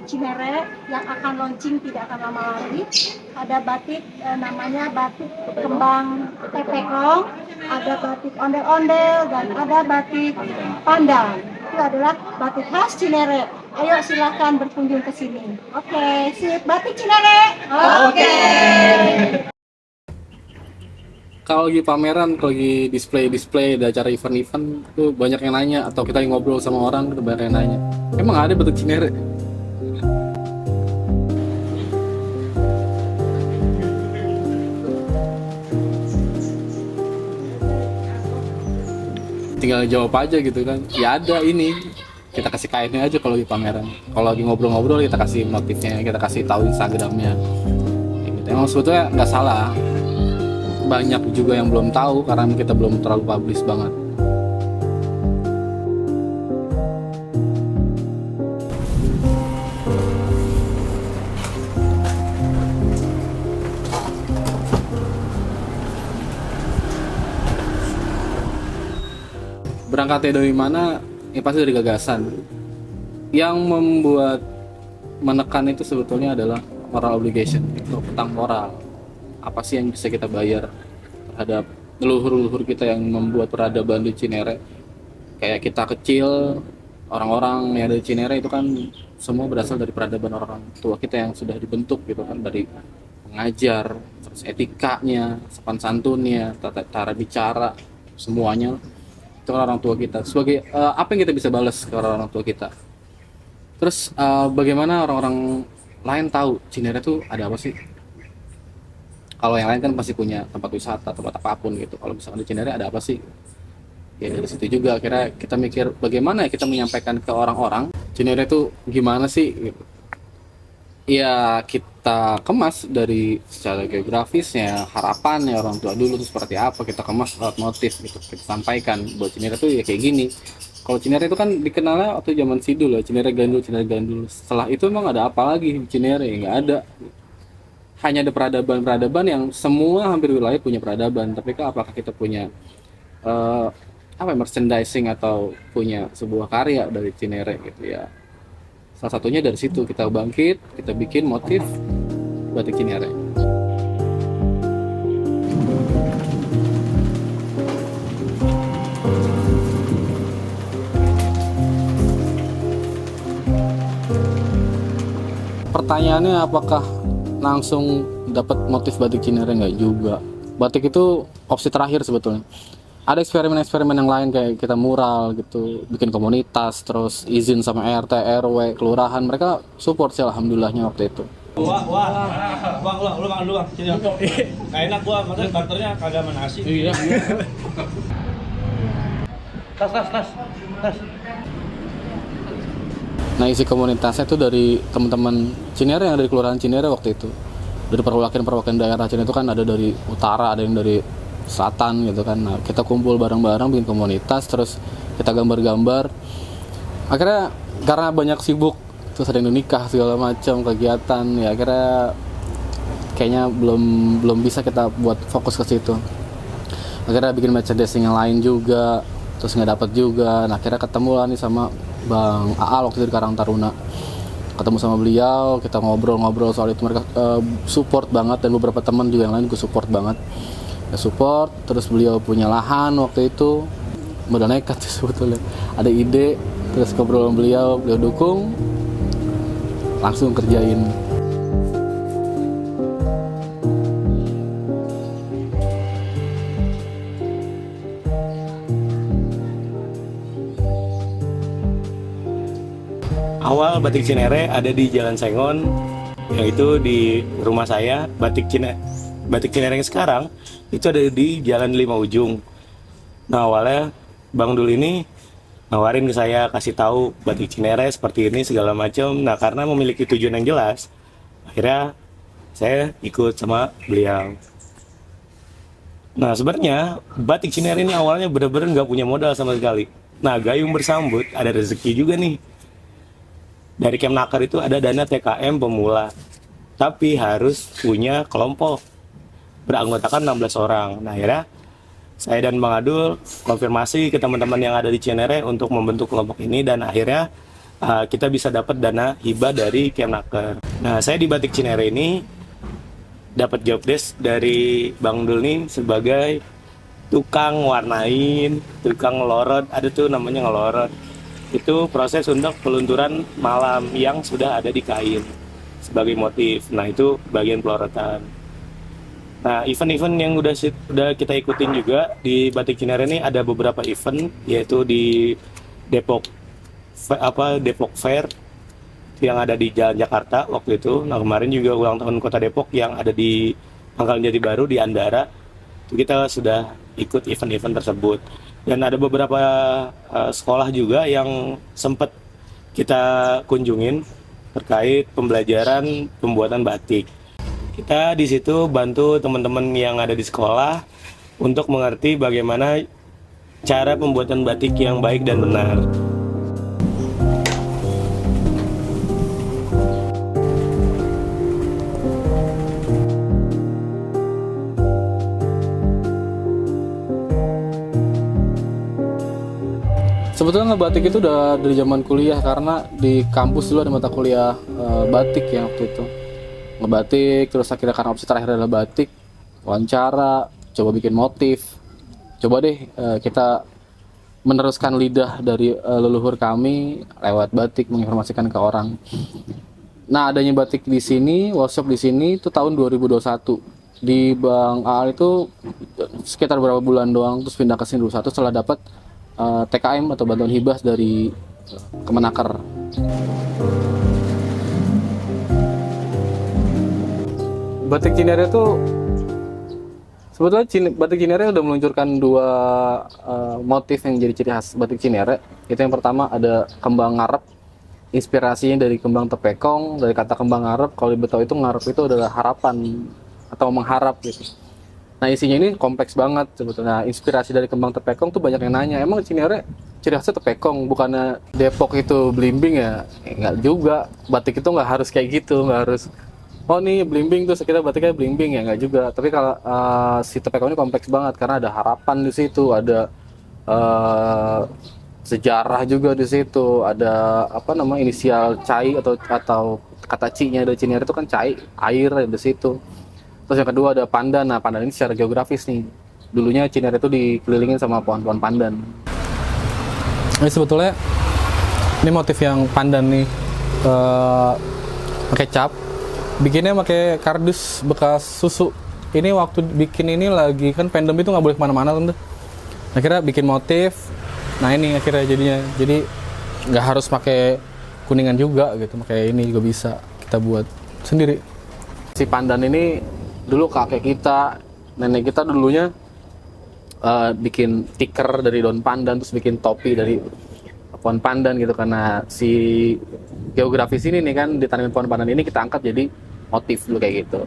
batik Cinere yang akan launching tidak akan lama lagi. Ada batik namanya batik kembang tepekong, ada batik ondel-ondel, dan ada batik pandang. Itu adalah batik khas Cinere. Ayo silahkan berkunjung ke sini. Oke, sip batik Cinere. Oke. Kalau lagi pameran, kalau lagi display ada acara event-event tuh banyak yang nanya, atau kita lagi ngobrol sama orang tuh banyak yang nanya, emang ada batik Cinere? Tinggal jawab aja gitu kan, ya ada ini, kita kasih kainnya aja kalau di pameran. Kalau lagi ngobrol-ngobrol kita kasih motifnya, kita kasih tahu Instagramnya gitu. Emang sebetulnya nggak salah, banyak juga yang belum tahu karena kita belum terlalu publish banget. Berangkatnya dari mana? Ya pasti dari gagasan. Yang membuat menekan itu sebetulnya adalah moral obligation, itu utang moral. Apa sih yang bisa kita bayar terhadap leluhur-leluhur kita yang membuat peradaban di Cinere? Kayak kita kecil, orang-orang yang ada di Cinere itu kan semua berasal dari peradaban orang tua kita yang sudah dibentuk gitu kan, dari mengajar, terus etikanya, sopan santunnya, tata cara bicara, semuanya itu kan orang tua kita. Sebagai apa yang kita bisa balas ke orang tua kita? Terus bagaimana orang-orang lain tahu Cinere itu ada apa sih? Kalau yang lain kan pasti punya tempat wisata, tempat apapun gitu. Kalau misalkan di Cinere ada apa sih? Ya dari situ juga akhirnya kita mikir bagaimana ya kita menyampaikan ke orang-orang Cinere itu gimana sih? Gitu. Ya kita kemas dari secara geografisnya, harapannya orang tua dulu tuh seperti apa, kita kemas lewat motif gitu, kita sampaikan buat Cinere tuh ya kayak gini. Kalau Cinere itu kan dikenalnya waktu zaman Sidul ya, Cinere Gandul, Cinere Gandul. Setelah itu emang ada apa lagi di Cinere? Nggak ada. Hanya ada peradaban-peradaban yang semua hampir wilayah punya peradaban. Tapi kan apakah kita punya eh, apa ya, merchandising atau punya sebuah karya dari Cinere gitu ya? Salah satunya dari situ kita bangkit, kita bikin motif batik Cinere. Pertanyaannya apakah langsung dapat motif batik Cinere? Nggak juga. Batik itu opsi terakhir sebetulnya. Ada eksperimen-eksperimen yang lain kayak kita mural gitu, bikin komunitas, terus izin sama RT, RW, kelurahan, mereka support sih alhamdulillahnya waktu itu. Bang, lu makan dulu bang, sini bang. Gak enak gua, makanya barternya kagak sama nasi. Iya. Tas. Nah isi komunitasnya itu dari teman-teman Cinere yang dari kelurahan Cinere waktu itu. Dari perwakilan daerah Cinere itu kan ada dari utara, ada yang dari selatan gitu kan. Nah, kita kumpul bareng-bareng bikin komunitas, terus kita gambar-gambar. Akhirnya karena banyak sibuk, terus ada yang nikah segala macam kegiatan, ya akhirnya kayaknya belum bisa kita buat fokus ke situ. Akhirnya bikin merchandising yang lain juga, terus nggak dapet juga. Nah, akhirnya ketemu lah nih sama Bang Aal waktu itu di Karang Taruna. Ketemu sama beliau, kita ngobrol-ngobrol soal itu, mereka support banget, dan beberapa teman juga yang lain juga support banget. Ya support, terus beliau punya lahan waktu itu, modal nekat sih sebetulnya. Ada ide, terus ngobrol sama beliau dukung, langsung kerjain. Awal batik Cinere ada di Jalan Sengon, yaitu di rumah saya. Batik Cinere yang sekarang itu ada di Jalan Lima Ujung. Nah awalnya Bang Dul ini nawarin ke saya, kasih tahu batik Cinere seperti ini segala macam. Nah karena memiliki tujuan yang jelas, akhirnya saya ikut sama beliau. Nah sebenarnya batik Cinere ini awalnya benar-benar nggak punya modal sama sekali. Nah gayung bersambut ada rezeki juga nih. Dari Kemnaker itu ada dana TKM pemula, tapi harus punya kelompok beranggotakan 16 orang. Nah akhirnya saya dan Bang Adul konfirmasi ke teman-teman yang ada di Cinere untuk membentuk kelompok ini, dan akhirnya kita bisa dapat dana hibah dari Kemnaker. Nah, saya di Batik Cinere ini dapat job desk dari Bang Dul nih sebagai tukang warnain, tukang ngelorot, ada tuh namanya ngelorot. Itu proses untuk pelunturan malam yang sudah ada di kain sebagai motif. Nah, itu bagian pelorotan. Nah, event-event yang udah kita ikutin juga di Batik Cinere ini ada beberapa event, yaitu di Depok Fair yang ada di Jalan Jakarta waktu itu. Nah, kemarin juga ulang tahun Kota Depok yang ada di Pangkalan Jati Baru di Andara. Itu kita sudah ikut event-event tersebut. Dan ada beberapa sekolah juga yang sempat kita kunjungin terkait pembelajaran pembuatan batik. Kita di situ bantu teman-teman yang ada di sekolah untuk mengerti bagaimana cara pembuatan batik yang baik dan benar. Sebetulnya ngebatik itu udah dari zaman kuliah, karena di kampus dulu ada mata kuliah batik ya waktu itu. Ngebatik, terus akhirnya karena opsi terakhir adalah batik, wawancara, coba bikin motif. Coba deh kita meneruskan lidah dari leluhur kami lewat batik, menginformasikan ke orang. Nah, adanya batik di sini, workshop di sini itu tahun 2021. Di Bang Aal itu sekitar beberapa bulan doang, terus pindah ke sini 2021 setelah dapat TKM atau bantuan hibah dari Kemenaker. Batik Cinere itu sebetulnya Batik Cinere udah meluncurkan dua motif yang jadi ciri khas Batik Cinere. Itu yang pertama ada kembang ngarep, inspirasinya dari kembang tepekong, dari kata kembang ngarep. Kalau di Betawi itu ngarep itu adalah harapan atau mengharap gitu. Nah, isinya ini kompleks banget sebetulnya. Inspirasi dari kembang tepekong tuh banyak yang nanya, emang Cinere ciri khasnya tepekong, bukannya Depok itu belimbing ya? Enggak juga, batik itu nggak harus kayak gitu, nggak harus oh nih belimbing terus kita batiknya belimbing ya, nggak juga. Tapi kalau si tepekong ini kompleks banget karena ada harapan di situ, ada sejarah juga di situ, ada apa nama inisial cai atau kata ci-nya dari Cinere itu kan cai, air di situ. Terus yang kedua ada pandan. Nah, pandan ini secara geografis nih. Dulunya Cinere itu dikelilingin sama pohon-pohon pandan. Ini sebetulnya ini motif yang pandan nih. Pakai cap. Bikinnya pakai kardus bekas susu. Ini waktu bikin ini lagi kan pandemi itu nggak boleh kemana-mana tuh. Akhirnya bikin motif. Nah, ini akhirnya jadinya. Jadi nggak harus pakai kuningan juga gitu. Pakai ini juga bisa kita buat sendiri. Si pandan ini dulu kakek kita, nenek kita dulunya bikin tikar dari daun pandan, terus bikin topi dari pohon pandan gitu. Karena si geografis ini nih kan ditanamin pohon pandan ini kita angkat jadi motif dulu kayak gitu.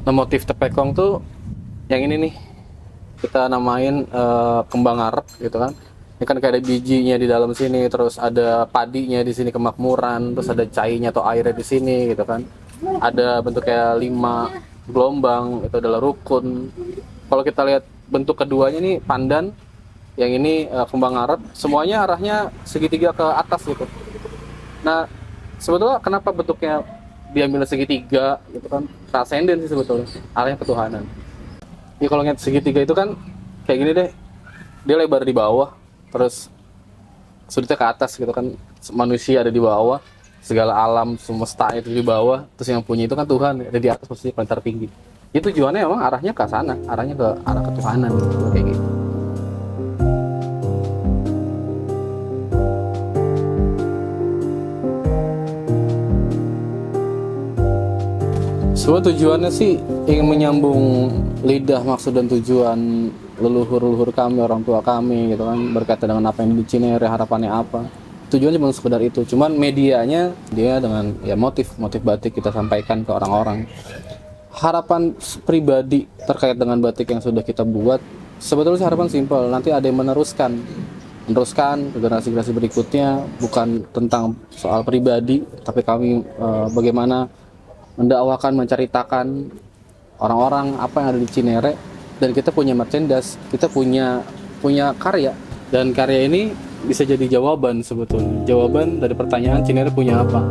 Nah, motif tepekong tuh yang ini nih kita namain kembang ngarep gitu kan. Ini kan kayak ada bijinya di dalam sini, terus ada padinya di sini kemakmuran, terus ada cainya atau airnya di sini gitu kan. Ada bentuk kayak 5 gelombang, itu adalah rukun. Kalau kita lihat bentuk keduanya nih pandan, yang ini kembang ngarep, semuanya arahnya segitiga ke atas gitu. Nah, sebetulnya kenapa bentuknya diambil segitiga gitu kan, transenden sih sebetulnya, arahnya ketuhanan. Ya kalau lihat segitiga itu kan kayak gini deh, dia lebar di bawah, terus sudutnya ke atas gitu kan, manusia ada di bawah, segala alam semesta itu di bawah, terus yang punya itu kan Tuhan ada di atas, posisi paling tertinggi. Itu tujuannya memang arahnya ke sana, arahnya ke arah ketuhanan gitu, kayak gitu. Sebenarnya tujuannya sih ingin menyambung lidah, maksud dan tujuan leluhur-leluhur kami, orang tua kami gitu kan, berkaitan dengan apa yang di Cinere, harapannya apa. Tujuannya cuma sekedar itu, cuman medianya dia dengan ya motif batik kita sampaikan ke orang-orang. Harapan pribadi terkait dengan batik yang sudah kita buat, sebetulnya harapan simpel, nanti ada yang meneruskan ke generasi-generasi berikutnya, bukan tentang soal pribadi, tapi kami bagaimana mendakwakan, menceritakan orang-orang apa yang ada di Cinere. Dan kita punya merchandise, kita punya karya, dan karya ini bisa jadi jawaban sebetulnya. Jawaban dari pertanyaan Cinere punya apa?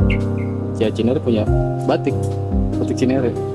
Ya Cinere punya batik Cinere.